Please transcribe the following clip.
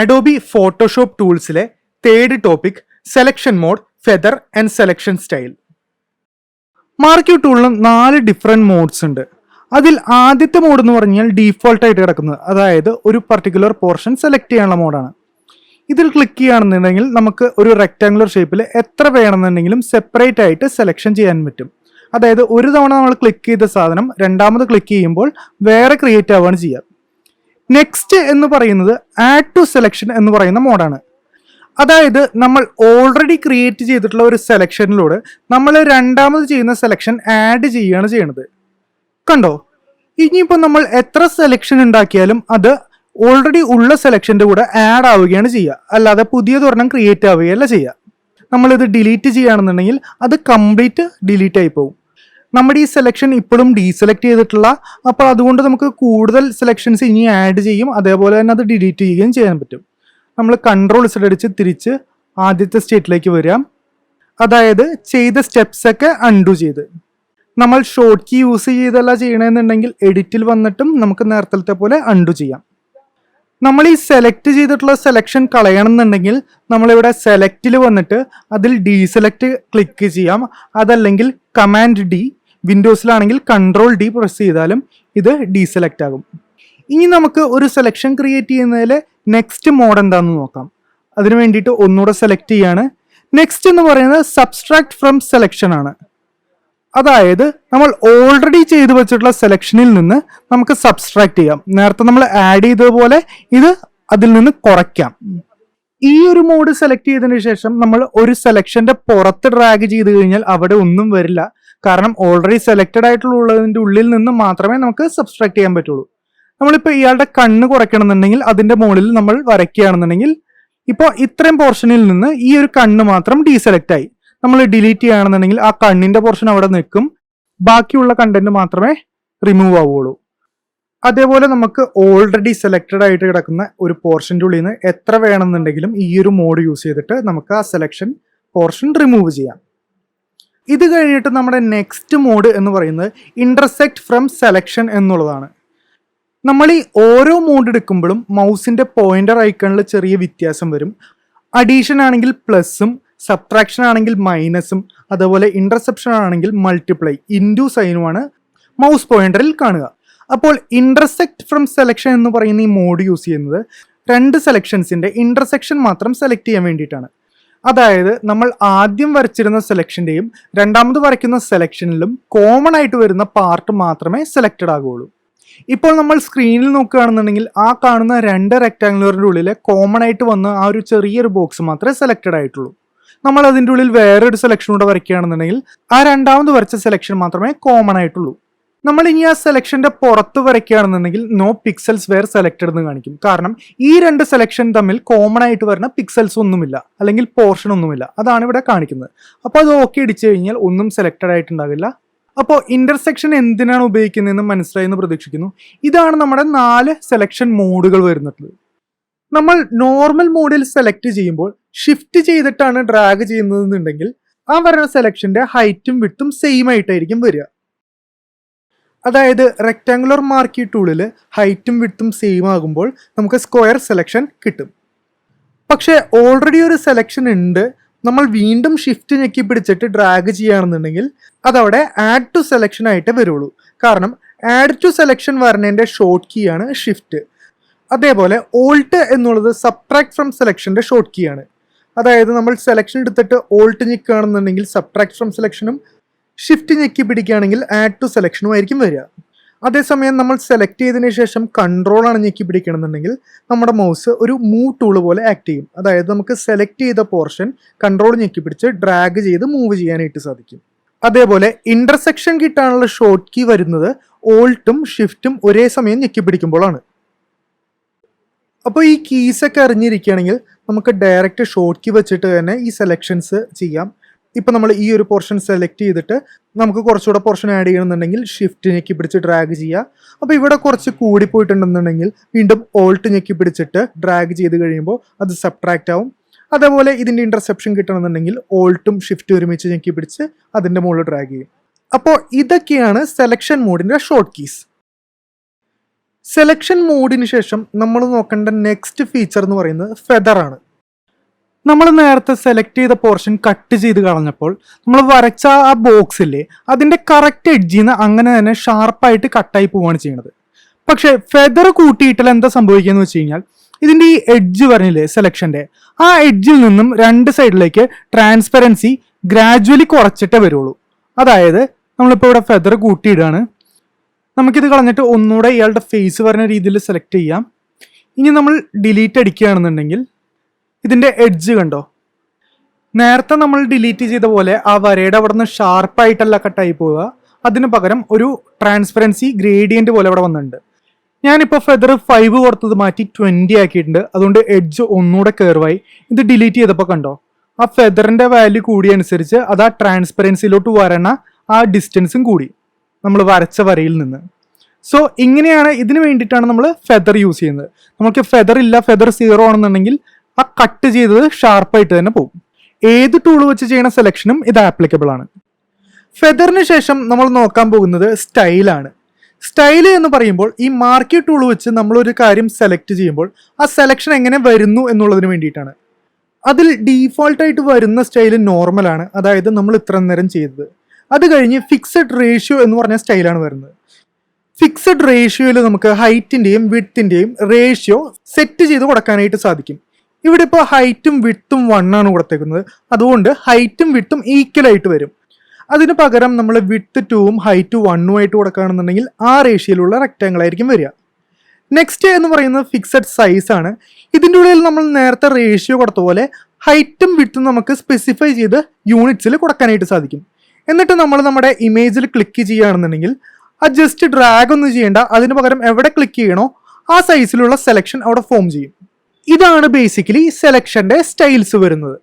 Adobe Photoshop ടൂൾസിലെ third topic selection mode, feather and selection style. Marquee ടൂളിന് 4 different modes ഉണ്ട്. അതിൽ ആദ്യത്തെ മോഡ് എന്ന് പറഞ്ഞാൽ ഡീഫോൾട്ട് ആയിട്ട് കിടക്കുന്നത്, അതായത് ഒരു പർട്ടിക്കുലർ പോർഷൻ സെലക്ട് ചെയ്യാനുള്ള മോഡാണ്. ഇതിൽ ക്ലിക്ക് ചെയ്യുകയാണെന്നുണ്ടെങ്കിൽ നമുക്ക് ഒരു റെക്ടാങ്കുലർ ഷേപ്പിൽ എത്ര വേണമെന്നുണ്ടെങ്കിലും സെപ്പറേറ്റ് ആയിട്ട് സെലക്ഷൻ ചെയ്യാൻ പറ്റും. അതായത് ഒരു തവണ നമ്മൾ ക്ലിക്ക് ചെയ്ത സാധനം രണ്ടാമത് ക്ലിക്ക് ചെയ്യുമ്പോൾ വേറെ ക്രിയേറ്റ് ആവുകയാണ് ചെയ്യുക. നെക്സ്റ്റ് എന്ന് പറയുന്നത് ആഡ് ടു സെലക്ഷൻ എന്ന് പറയുന്ന മോഡാണ്. അതായത് നമ്മൾ ഓൾറെഡി ക്രിയേറ്റ് ചെയ്തിട്ടുള്ള ഒരു സെലക്ഷനിലൂടെ നമ്മൾ രണ്ടാമത് ചെയ്യുന്ന സെലക്ഷൻ ആഡ് ചെയ്യുകയാണ് ചെയ്യുന്നത്. കണ്ടോ, ഇനിയിപ്പോൾ നമ്മൾ എത്ര സെലക്ഷൻ ഉണ്ടാക്കിയാലും അത് ഓൾറെഡി ഉള്ള സെലക്ഷൻ്റെ കൂടെ ആഡ് ആവുകയാണ് ചെയ്യുക, അല്ലാതെ പുതിയതൊരെണ്ണം ക്രിയേറ്റ് ആവുകയല്ല ചെയ്യുക. നമ്മളിത് ഡിലീറ്റ് ചെയ്യുകയാണെന്നുണ്ടെങ്കിൽ അത് കംപ്ലീറ്റ് ഡിലീറ്റ് ആയി പോകും. നമ്മുടെ ഈ സെലക്ഷൻ ഇപ്പോഴും ഡീസെലക്ട് ചെയ്തിട്ടുള്ള, അപ്പോൾ അതുകൊണ്ട് നമുക്ക് കൂടുതൽ സെലക്ഷൻസ് ഇനി ആഡ് ചെയ്യും, അതേപോലെ തന്നെ അത് ഡിലീറ്റ് ചെയ്യുകയും ചെയ്യാൻ പറ്റും. നമ്മൾ കൺട്രോൾ അടിച്ച് തിരിച്ച് ആദ്യത്തെ സ്റ്റേറ്റിലേക്ക് വരാം. അതായത് ചെയ്ത സ്റ്റെപ്സ് ഒക്കെ അൺഡു ചെയ്ത്. നമ്മൾ ഷോർട്ട് കീ യൂസ് ചെയ്തല്ല ചെയ്യണമെന്നുണ്ടെങ്കിൽ എഡിറ്റിൽ വന്നിട്ടും നമുക്ക് നേരത്തെ പോലെ അൺഡു ചെയ്യാം. നമ്മൾ ഈ സെലക്ട് ചെയ്തിട്ടുള്ള സെലക്ഷൻ കളയണമെന്നുണ്ടെങ്കിൽ നമ്മളിവിടെ സെലക്റ്റിൽ വന്നിട്ട് അതിൽ ഡീസെലക്ട് ക്ലിക്ക് ചെയ്യാം. അതല്ലെങ്കിൽ കമാൻഡ് ഡി, വിൻഡോസിലാണെങ്കിൽ കൺട്രോൾ ഡി പ്രസ് ചെയ്താലും ഇത് ഡീസെലക്ട് ആകും. ഇനി നമുക്ക് ഒരു സെലക്ഷൻ ക്രിയേറ്റ് ചെയ്യുന്നതിൽ നെക്സ്റ്റ് മോഡ് എന്താണെന്ന് നോക്കാം. അതിനു വേണ്ടിയിട്ട് ഒന്നുകൂടെ സെലക്ട് ചെയ്യാണ്. നെക്സ്റ്റ് എന്ന് പറയുന്നത് സബ്സ്ട്രാക്ട് ഫ്രം സെലക്ഷൻ ആണ്. അതായത് നമ്മൾ ഓൾറെഡി ചെയ്തു വെച്ചിട്ടുള്ള സെലക്ഷനിൽ നിന്ന് നമുക്ക് സബ്സ്ട്രാക്ട് ചെയ്യാം. നേരത്തെ നമ്മൾ ആഡ് ചെയ്തതുപോലെ ഇത് അതിൽ നിന്ന് കുറയ്ക്കാം. ഈ ഒരു മോഡ് സെലക്ട് ചെയ്തതിനു ശേഷം നമ്മൾ ഒരു സെലക്ഷന്റെ പുറത്ത് ഡ്രാഗ് ചെയ്ത് കഴിഞ്ഞാൽ അവിടെ ഒന്നും വരില്ല. കാരണം ഓൾറെഡി സെലക്റ്റഡ് ആയിട്ടുള്ളതിൻ്റെ ഉള്ളിൽ നിന്ന് മാത്രമേ നമുക്ക് സബ്സ്ട്രാക്ട് ചെയ്യാൻ പറ്റുള്ളൂ. നമ്മളിപ്പോൾ ഇയാളുടെ കണ്ണ് കുറയ്ക്കണമെന്നുണ്ടെങ്കിൽ അതിന്റെ മുകളിൽ നമ്മൾ വരയ്ക്കുകയാണെന്നുണ്ടെങ്കിൽ ഇപ്പോൾ ഇത്രയും പോർഷനിൽ നിന്ന് ഈ ഒരു കണ്ണ് മാത്രം ഡീസെലക്ട് ആയി. നമ്മൾ ഡിലീറ്റ് ചെയ്യുകയാണെന്നുണ്ടെങ്കിൽ ആ കണ്ണിന്റെ പോർഷൻ അവിടെ നിൽക്കും, ബാക്കിയുള്ള കണ്ടന്റ് മാത്രമേ റിമൂവ് ആവുള്ളൂ. അതേപോലെ നമുക്ക് ഓൾറെഡി സെലക്റ്റഡ് ആയിട്ട് കിടക്കുന്ന ഒരു പോർഷൻ്റെ ഉള്ളിൽ നിന്ന് എത്ര വേണമെന്നുണ്ടെങ്കിലും ഈ ഒരു മോഡ് യൂസ് ചെയ്തിട്ട് നമുക്ക് ആ സെലക്ഷൻ പോർഷൻ റിമൂവ് ചെയ്യാം. ഇത് കഴിഞ്ഞിട്ട് നമ്മുടെ നെക്സ്റ്റ് മോഡ് എന്ന് പറയുന്നത് ഇന്റർസെക്ട് ഫ്രം സെലക്ഷൻ എന്നുള്ളതാണ്. നമ്മൾ ഈ ഓരോ മോഡ് എടുക്കുമ്പോഴും മൗസിന്റെ പോയിന്റർ ഐക്കണിൽ ചെറിയ വ്യത്യാസം വരും. അഡീഷൻ ആണെങ്കിൽ പ്ലസും, സബ്ട്രാക്ഷൻ ആണെങ്കിൽ മൈനസും, അതുപോലെ ഇന്റർസെപ്ഷൻ ആണെങ്കിൽ മൾട്ടിപ്ലൈ, ഇൻറ്റു സൈനുമാണ് മൗസ് പോയിന്ററിൽ കാണുക. അപ്പോൾ ഇന്റർസെക്ട് ഫ്രം സെലക്ഷൻ എന്ന് പറയുന്ന ഈ മോഡ് യൂസ് ചെയ്യുന്നത് 2 സെലക്ഷൻസിന്റെ ഇന്റർസെക്ഷൻ മാത്രം സെലക്ട് ചെയ്യാൻ വേണ്ടിയിട്ടാണ്. അതായത് നമ്മൾ ആദ്യം വരച്ചിരുന്ന സെലക്ഷന്റെയും രണ്ടാമത് വരയ്ക്കുന്ന സെലക്ഷനിലും കോമൺ ആയിട്ട് വരുന്ന പാർട്ട് മാത്രമേ സെലക്റ്റഡ് ആകുള്ളൂ. ഇപ്പോൾ നമ്മൾ സ്ക്രീനിൽ നോക്കുകയാണെന്നുണ്ടെങ്കിൽ ആ കാണുന്ന 2 റെക്ടാങ്കുലറിന്റെ ഉള്ളിലെ കോമൺ ആയിട്ട് വന്ന ആ ഒരു ചെറിയൊരു ബോക്സ് മാത്രമേ സെലക്റ്റഡ് ആയിട്ടുള്ളൂ. നമ്മൾ അതിൻ്റെ ഉള്ളിൽ വേറൊരു സെലക്ഷൻ കൂടെ വരയ്ക്കുകയാണെന്നുണ്ടെങ്കിൽ ആ രണ്ടാമത് വരച്ച സെലക്ഷൻ മാത്രമേ കോമൺ ആയിട്ടുള്ളൂ. നമ്മൾ ഇനി ആ സെലക്ഷന്റെ പുറത്ത് വരയ്ക്കുകയാണെന്നുണ്ടെങ്കിൽ നോ പിക്സൽസ് വെയർ സെലക്റ്റഡ് എന്ന് കാണിക്കും. കാരണം ഈ 2 സെലക്ഷൻ തമ്മിൽ കോമൺ ആയിട്ട് വരുന്ന പിക്സൽസ് ഒന്നുമില്ല, അല്ലെങ്കിൽ പോർഷൻ ഒന്നുമില്ല. അതാണ് ഇവിടെ കാണിക്കുന്നത്. അപ്പോൾ അത് ഓക്കെ അടിച്ചു കഴിഞ്ഞാൽ ഒന്നും സെലക്റ്റഡ് ആയിട്ടുണ്ടാവില്ല. അപ്പോൾ ഇന്റർസെക്ഷൻ എന്തിനാണ് ഉപയോഗിക്കുന്നതെന്ന് മനസ്സിലായെന്ന് പ്രതീക്ഷിക്കുന്നു. ഇതാണ് നമ്മുടെ 4 സെലക്ഷൻ മോഡുകൾ വരുന്നത്. നമ്മൾ നോർമൽ മോഡിൽ സെലക്ട് ചെയ്യുമ്പോൾ ഷിഫ്റ്റ് ചെയ്തിട്ടാണ് ഡ്രാഗ് ചെയ്യുന്നതെന്നുണ്ടെങ്കിൽ ആ വരുന്ന സെലക്ഷന്റെ ഹൈറ്റും വിഡ്ത്തും സെയിം ആയിട്ടായിരിക്കും വരിക. അതായത് റെക്ടാങ്കുലർ മാർക്യൂ ടൂളിൽ ഹൈറ്റും വിഡ്ത്തും സെയിം ആകുമ്പോൾ നമുക്ക് സ്ക്വയർ സെലക്ഷൻ കിട്ടും. പക്ഷേ ഓൾറെഡി ഒരു സെലക്ഷൻ ഉണ്ട്, നമ്മൾ വീണ്ടും ഷിഫ്റ്റ് ഞെക്കി പിടിച്ചിട്ട് ഡ്രാഗ് ചെയ്യുകയാണെന്നുണ്ടെങ്കിൽ അതവിടെ ആഡ് ടു സെലക്ഷൻ ആയിട്ട് വരുള്ളൂ. കാരണം ആഡ് ടു സെലക്ഷൻ വരുന്നതിൻ്റെ ഷോർട്ട് കീ ആണ് ഷിഫ്റ്റ്. അതേപോലെ ഓൾട്ട് എന്നുള്ളത് സബ്ട്രാക്ട് ഫ്രം സെലക്ഷന്റെ ഷോർട്ട് കീ ആണ്. അതായത് നമ്മൾ സെലക്ഷൻ എടുത്തിട്ട് ഓൾട്ട് ഞെക്കുകയാണെന്നുണ്ടെങ്കിൽ സബ്ട്രാക്ട് ഫ്രം സെലക്ഷനും, ഷിഫ്റ്റ് ഞെക്കി പിടിക്കുകയാണെങ്കിൽ ആഡ് ടു സെലക്ഷനും ആയിരിക്കും വരിക. അതേസമയം നമ്മൾ സെലക്ട് ചെയ്തതിന് ശേഷം കൺട്രോളാണ് ഞെക്കി പിടിക്കണമെന്നുണ്ടെങ്കിൽ നമ്മുടെ മൗസ് ഒരു മൂവ് ടൂള് പോലെ ആക്ട് ചെയ്യും. അതായത് നമുക്ക് സെലക്ട് ചെയ്ത പോർഷൻ കൺട്രോൾ ഞെക്കി പിടിച്ച് ഡ്രാഗ് ചെയ്ത് മൂവ് ചെയ്യാനായിട്ട് സാധിക്കും. അതേപോലെ ഇന്റർസെക്ഷൻ കിട്ടാനുള്ള ഷോർട്ട് കീ വരുന്നത് ഓൾട്ടും ഷിഫ്റ്റും ഒരേ സമയം ഞെക്കി പിടിക്കുമ്പോഴാണ്. അപ്പോൾ ഈ കീസൊക്കെ അറിഞ്ഞിരിക്കുകയാണെങ്കിൽ നമുക്ക് ഡയറക്റ്റ് ഷോർട്ട് കീ വെച്ചിട്ട് തന്നെ ഈ സെലക്ഷൻസ് ചെയ്യാം. ഇപ്പം നമ്മൾ ഈ ഒരു പോർഷൻ സെലക്ട് ചെയ്തിട്ട് നമുക്ക് കുറച്ചുകൂടെ പോർഷൻ ആഡ് ചെയ്യണമെന്നുണ്ടെങ്കിൽ ഷിഫ്റ്റ് ഞെക്കി പിടിച്ച് ഡ്രാഗ് ചെയ്യുക. അപ്പോൾ ഇവിടെ കുറച്ച് കൂടിപ്പോയിട്ടുണ്ടെന്നുണ്ടെങ്കിൽ വീണ്ടും ഓൾട്ട് ഞെക്കി പിടിച്ചിട്ട് ഡ്രാഗ് ചെയ്ത് കഴിയുമ്പോൾ അത് സബ്ട്രാക്റ്റ് ആവും. അതേപോലെ ഇതിൻ്റെ ഇന്റർസെപ്ഷൻ കിട്ടണമെന്നുണ്ടെങ്കിൽ ഓൾട്ടും ഷിഫ്റ്റും ഒരുമിച്ച് ഞെക്കി പിടിച്ച് അതിൻ്റെ മുകളിൽ ഡ്രാഗ് ചെയ്യും. അപ്പോൾ ഇതൊക്കെയാണ് സെലക്ഷൻ മോഡിൻ്റെ ഷോർട്ട് കീസ്. സെലക്ഷൻ മോഡിന് ശേഷം നമ്മൾ നോക്കേണ്ട നെക്സ്റ്റ് ഫീച്ചർ എന്ന് പറയുന്നത് ഫെദർ ആണ്. നമ്മൾ നേരത്തെ സെലക്ട് ചെയ്ത പോർഷൻ കട്ട് ചെയ്ത് കളഞ്ഞപ്പോൾ നമ്മൾ വരച്ച ആ ബോക്സ് ഇല്ലേ, അതിന്റെ കറക്റ്റ് എഡ്ജിൽ നിന്ന് അങ്ങനെ തന്നെ ഷാർപ്പായിട്ട് കട്ടായി പോവുകയാണ് ചെയ്യുന്നത്. പക്ഷെ ഫെദർ കൂട്ടിയിട്ടാൽ എന്താ സംഭവിക്കുക എന്ന് വെച്ച് കഴിഞ്ഞാൽ ഇതിന്റെ ഈ എഡ്ജ് പറഞ്ഞില്ലേ സെലക്ഷന്റെ, ആ എഡ്ജിൽ നിന്നും രണ്ട് സൈഡിലേക്ക് ട്രാൻസ്പെറൻസി ഗ്രാജുവലി കുറച്ചിട്ടേ വരുള്ളൂ. അതായത് നമ്മളിപ്പോൾ ഇവിടെ ഫെദർ കൂട്ടിയിടുകയാണ്. നമുക്കിത് കളഞ്ഞിട്ട് ഒന്നുകൂടെ ഇയാളുടെ ഫേസ് വരുന്ന രീതിയിൽ സെലക്ട് ചെയ്യാം. ഇനി നമ്മൾ ഡിലീറ്റ് അടിക്കുകയാണെന്നുണ്ടെങ്കിൽ ഇതിന്റെ എഡ്ജ് കണ്ടോ, നേരത്തെ നമ്മൾ ഡിലീറ്റ് ചെയ്ത പോലെ ആ വരയുടെ അവിടെ നിന്ന് ഷാർപ്പായിട്ടല്ല കട്ടായി പോവുക, അതിന് പകരം ഒരു ട്രാൻസ്പെറൻസി ഗ്രേഡിയന്റ് പോലെ അവിടെ വന്നിട്ടുണ്ട്. ഞാനിപ്പോൾ ഫെദർ 5 കൊടുത്തത് മാറ്റി 20 ആക്കിയിട്ടുണ്ട്. അതുകൊണ്ട് എഡ്ജ് ഒന്നുകൂടെ കയറുവായി. ഇത് ഡിലീറ്റ് ചെയ്തപ്പോൾ കണ്ടോ, ആ ഫെദറിന്റെ വാല്യൂ കൂടിയ അനുസരിച്ച് അത് ആ ട്രാൻസ്പെറൻസിയിലോട്ട് വരണ ആ ഡിസ്റ്റൻസും കൂടി നമ്മൾ വരച്ച വരയിൽ നിന്ന്. സോ ഇങ്ങനെയാണ്, ഇതിന് വേണ്ടിയിട്ടാണ് നമ്മൾ ഫെദർ യൂസ് ചെയ്യുന്നത്. നമുക്ക് ഫെദർ ഇല്ല, ഫെദർ 0 ആണെന്നുണ്ടെങ്കിൽ ആ കട്ട് ചെയ്തത് ഷാർപ്പായിട്ട് തന്നെ പോകും. ഏത് ടൂൾ വെച്ച് ചെയ്യുന്ന സെലക്ഷനും ഇത് ആപ്ലിക്കബിൾ ആണ്. ഫെദറിന് ശേഷം നമ്മൾ നോക്കാൻ പോകുന്നത് സ്റ്റൈലാണ്. സ്റ്റൈല് എന്ന് പറയുമ്പോൾ ഈ മാർക്കി ടൂൾ വെച്ച് നമ്മൾ ഒരു കാര്യം സെലക്ട് ചെയ്യുമ്പോൾ ആ സെലക്ഷൻ എങ്ങനെ വരുന്നു എന്നുള്ളതിന് വേണ്ടിയിട്ടാണ്. അതിൽ ഡീഫോൾട്ട് ആയിട്ട് വരുന്ന സ്റ്റൈല് നോർമലാണ്, അതായത് നമ്മൾ ഇത്ര നേരം ചെയ്തത്. അത് കഴിഞ്ഞ് ഫിക്സഡ് റേഷ്യോ എന്ന് പറഞ്ഞ സ്റ്റൈലാണ് വരുന്നത്. ഫിക്സഡ് റേഷ്യോയിൽ നമുക്ക് ഹൈറ്റിന്റെയും വിഡ്ത്തിന്റെയും റേഷ്യോ സെറ്റ് ചെയ്ത് കൊടുക്കാനായിട്ട് സാധിക്കും. ഇവിടെ ഇപ്പോൾ ഹൈറ്റും വിഡ്ത്തും 1 ആണ് കൊടുത്തേക്കുന്നത്, അതുകൊണ്ട് ഹൈറ്റും വിഡ്ത്തും ഈക്വൽ ആയിട്ട് വരും. അതിന് പകരം നമ്മൾ വിഡ്ത്ത് 2ഉം ഹൈറ്റ് 1ഉം ആയിട്ട് കൊടുക്കുകയാണെന്നുണ്ടെങ്കിൽ ആ റേഷ്യോയിലുള്ള റെക്റ്റാങ്കിൾ ആയിരിക്കും വരിക. നെക്സ്റ്റ് എന്ന് പറയുന്നത് ഫിക്സഡ് സൈസ് ആണ്. ഇതിൻ്റെ ഉള്ളിൽ നമ്മൾ നേരത്തെ റേഷ്യോ കൊടുത്ത പോലെ ഹൈറ്റും വിഡ്ത്തും നമുക്ക് സ്പെസിഫൈ ചെയ്ത് യൂണിറ്റ്സിൽ കൊടുക്കാനായിട്ട് സാധിക്കും. എന്നിട്ട് നമ്മൾ നമ്മുടെ ഇമേജിൽ ക്ലിക്ക് ചെയ്യുകയാണെന്നുണ്ടെങ്കിൽ ആ ജസ്റ്റ് ഡ്രാഗ് ഒന്നും ചെയ്യേണ്ട, അതിന് പകരം എവിടെ ക്ലിക്ക് ചെയ്യണോ ആ സൈസിലുള്ള സെലക്ഷൻ അവിടെ ഫോം ചെയ്യും. ഇതാണ് ബേസിക്കലി സെലക്ഷന്റെ സ്റ്റൈൽസ് വരുന്നത്.